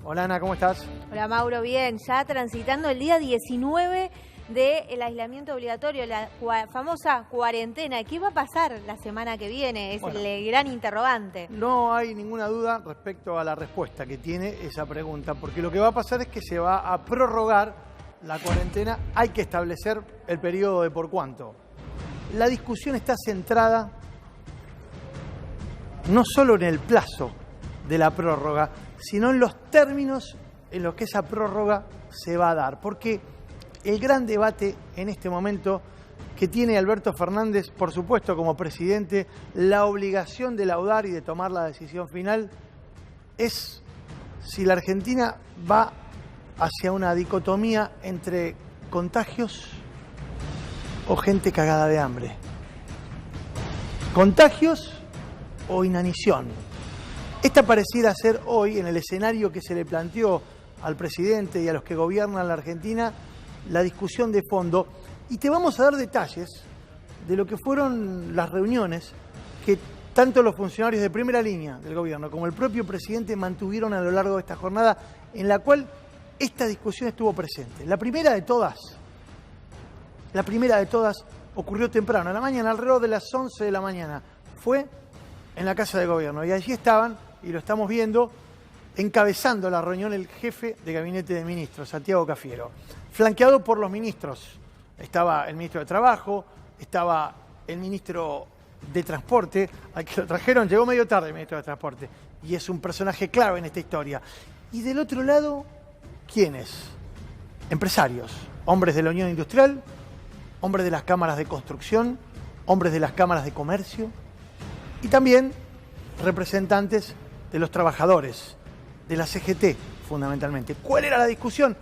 Hola Ana, ¿cómo estás? Hola Mauro, bien, ya transitando el día 19 del aislamiento obligatorio, la famosa cuarentena. ¿Qué va a pasar la semana que viene? Es el gran interrogante. No hay ninguna duda respecto a la respuesta que tiene esa pregunta, porque lo que va a pasar es que se va a prorrogar la cuarentena. Hay que establecer el periodo de por cuánto. La discusión está centrada no solo en el plazo de la prórroga, sino en los términos en los que esa prórroga se va a dar. Porque el gran debate en este momento que tiene Alberto Fernández, por supuesto como presidente, la obligación de laudar y de tomar la decisión final, es si la Argentina va hacia una dicotomía entre contagios o gente cagada de hambre. Contagios o inanición. Esta pareciera ser hoy, en el escenario que se le planteó al presidente y a los que gobiernan la Argentina, la discusión de fondo. Y te vamos a dar detalles de lo que fueron las reuniones que tanto los funcionarios de primera línea del gobierno como el propio presidente mantuvieron a lo largo de esta jornada, en la cual esta discusión estuvo presente. La primera de todas ocurrió temprano, en la mañana, alrededor de las 11 de la mañana. Fue en la Casa de Gobierno y allí estaban, y lo estamos viendo, encabezando la reunión el jefe de Gabinete de Ministros, Santiago Cafiero, flanqueado por los ministros. Estaba el ministro de Trabajo, estaba el ministro de Transporte, al que lo trajeron, llegó medio tarde el ministro de Transporte, y es un personaje clave en esta historia. Y del otro lado, ¿quiénes? Empresarios, hombres de la Unión Industrial, hombres de las cámaras de construcción, hombres de las cámaras de comercio, y también representantes de los trabajadores, de la CGT fundamentalmente. ¿Cuál era la discusión?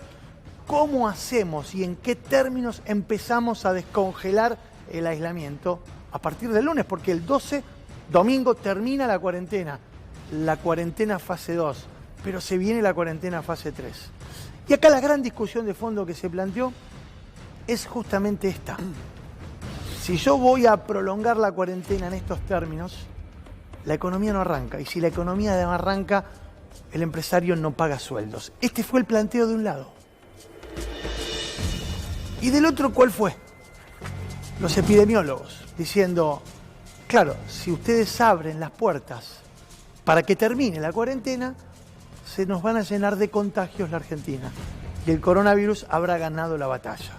¿Cómo hacemos y en qué términos empezamos a descongelar el aislamiento a partir del lunes? Porque el 12, domingo, termina la cuarentena fase 2, pero se viene la cuarentena fase 3. Y acá la gran discusión de fondo que se planteó es justamente esta. Si yo voy a prolongar la cuarentena en estos términos, la economía no arranca. Y si la economía no arranca, el empresario no paga sueldos. Este fue el planteo de un lado. ¿Y del otro cuál fue? Los epidemiólogos, diciendo, claro, si ustedes abren las puertas para que termine la cuarentena, se nos van a llenar de contagios la Argentina. Y el coronavirus habrá ganado la batalla.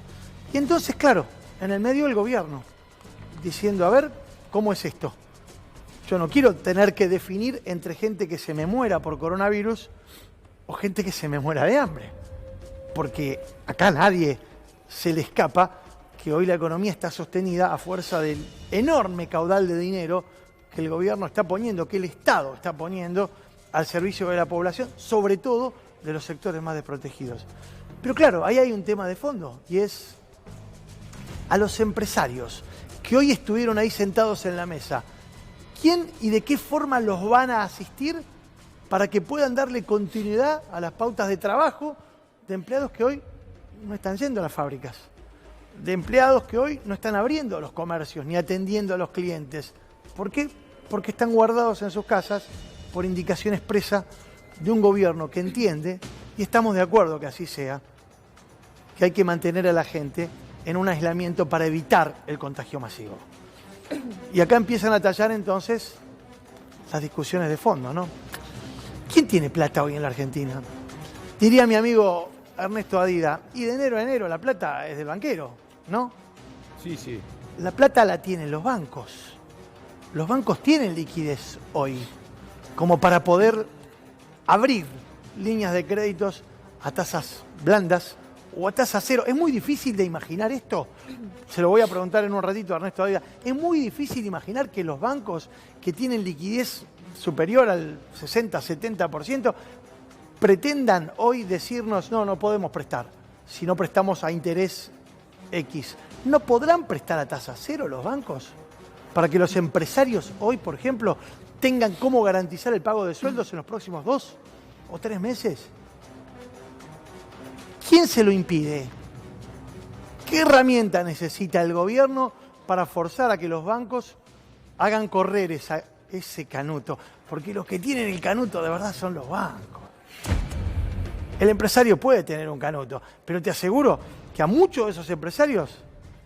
Y entonces, claro, en el medio el gobierno, diciendo, a ver, ¿cómo es esto? Yo no quiero tener que definir entre gente que se me muera por coronavirus o gente que se me muera de hambre. Porque acá a nadie se le escapa que hoy la economía está sostenida a fuerza del enorme caudal de dinero que el gobierno está poniendo, que el Estado está poniendo al servicio de la población, sobre todo de los sectores más desprotegidos. Pero claro, ahí hay un tema de fondo, y es a los empresarios que hoy estuvieron ahí sentados en la mesa. ¿Quién y de qué forma los van a asistir para que puedan darle continuidad a las pautas de trabajo de empleados que hoy no están yendo a las fábricas, de empleados que hoy no están abriendo los comercios ni atendiendo a los clientes? ¿Por qué? Porque están guardados en sus casas por indicación expresa de un gobierno que entiende, y estamos de acuerdo que así sea, que hay que mantener a la gente en un aislamiento para evitar el contagio masivo. Y acá empiezan a tallar entonces las discusiones de fondo, ¿no? ¿Quién tiene plata hoy en la Argentina? Diría mi amigo Ernesto Adida, y de enero a enero la plata es del banquero, ¿no? Sí, sí. La plata la tienen los bancos. Los bancos tienen liquidez hoy, como para poder abrir líneas de créditos a tasas blandas o a tasa cero. Es muy difícil de imaginar esto. Se lo voy a preguntar en un ratito a Ernesto Adida. Es muy difícil imaginar que los bancos que tienen liquidez superior al 60-70% pretendan hoy decirnos, no podemos prestar, si no prestamos a interés X. ¿No podrán prestar a tasa cero los bancos? Para que los empresarios hoy, por ejemplo, tengan cómo garantizar el pago de sueldos en los próximos 2 o 3 meses. ¿Quién se lo impide? ¿Qué herramienta necesita el gobierno para forzar a que los bancos hagan correr ese canuto? Porque los que tienen el canuto de verdad son los bancos. El empresario puede tener un canuto, pero te aseguro que a muchos de esos empresarios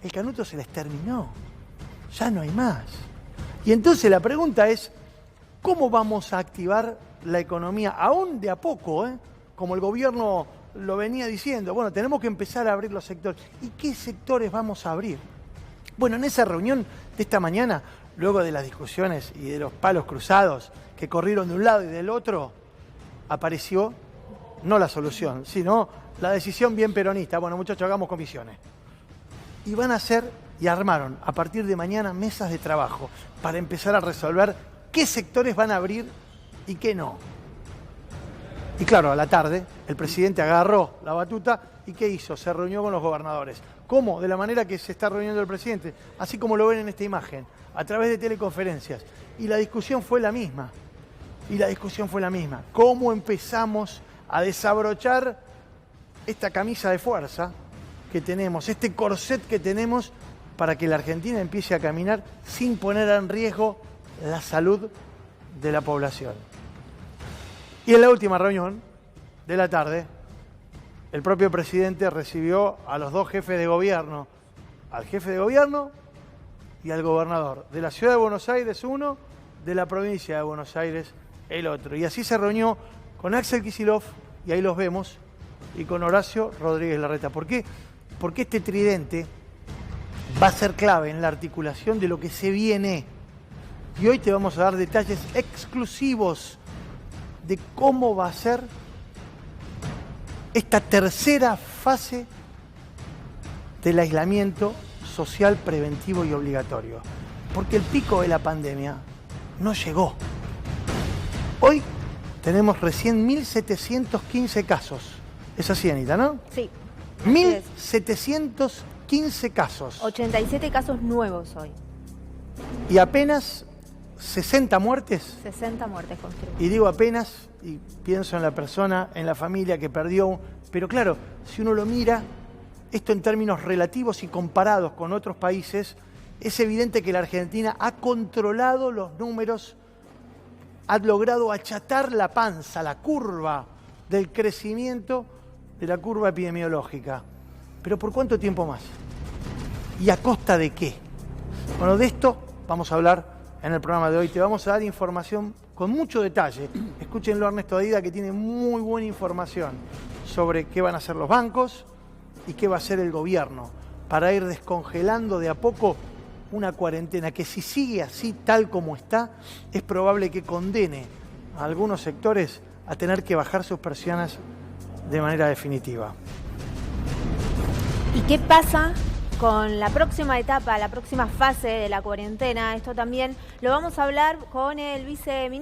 el canuto se les terminó. Ya no hay más. Y entonces la pregunta es, ¿cómo vamos a activar la economía? Aún de a poco, como el gobierno lo venía diciendo. Bueno, tenemos que empezar a abrir los sectores. ¿Y qué sectores vamos a abrir? Bueno, en esa reunión de esta mañana, luego de las discusiones y de los palos cruzados que corrieron de un lado y del otro, apareció no la solución, sino la decisión bien peronista. Bueno, muchachos, hagamos comisiones. Y van a hacer, y armaron a partir de mañana mesas de trabajo para empezar a resolver qué sectores van a abrir y qué no. Y claro, a la tarde el presidente agarró la batuta y ¿qué hizo? Se reunió con los gobernadores. ¿Cómo? De la manera que se está reuniendo el presidente, así como lo ven en esta imagen, a través de teleconferencias. Y la discusión fue la misma. ¿Cómo empezamos a desabrochar esta camisa de fuerza que tenemos, este corset que tenemos para que la Argentina empiece a caminar sin poner en riesgo la salud de la población? Y en la última reunión de la tarde, el propio presidente recibió a los dos jefes de gobierno, al jefe de gobierno y al gobernador de la ciudad de Buenos Aires uno, de la provincia de Buenos Aires el otro. Y así se reunió con Axel Kicillof, y ahí los vemos, y con Horacio Rodríguez Larreta. ¿Por qué? Porque este tridente va a ser clave en la articulación de lo que se viene. Y hoy te vamos a dar detalles exclusivos de cómo va a ser esta tercera fase del aislamiento social preventivo y obligatorio. Porque el pico de la pandemia no llegó. Hoy tenemos recién 1.715 casos. Es así, Anita, ¿no? Sí. 1.715 casos. 87 casos nuevos hoy. Y apenas 60 muertes. 60 muertes confirmadas. Y digo apenas, y pienso en la persona, en la familia que perdió. Pero claro, si uno lo mira, esto en términos relativos y comparados con otros países, es evidente que la Argentina ha controlado los números, ha logrado achatar la panza, la curva del crecimiento de la curva epidemiológica. ¿Pero por cuánto tiempo más? ¿Y a costa de qué? Bueno, de esto vamos a hablar en el programa de hoy. Te vamos a dar información con mucho detalle. Escúchenlo a Ernesto Adida, que tiene muy buena información sobre qué van a hacer los bancos y qué va a hacer el gobierno para ir descongelando de a poco una cuarentena que, si sigue así tal como está, es probable que condene a algunos sectores a tener que bajar sus persianas de manera definitiva. ¿Y qué pasa con la próxima etapa, la próxima fase de la cuarentena? Esto también lo vamos a hablar con el viceministro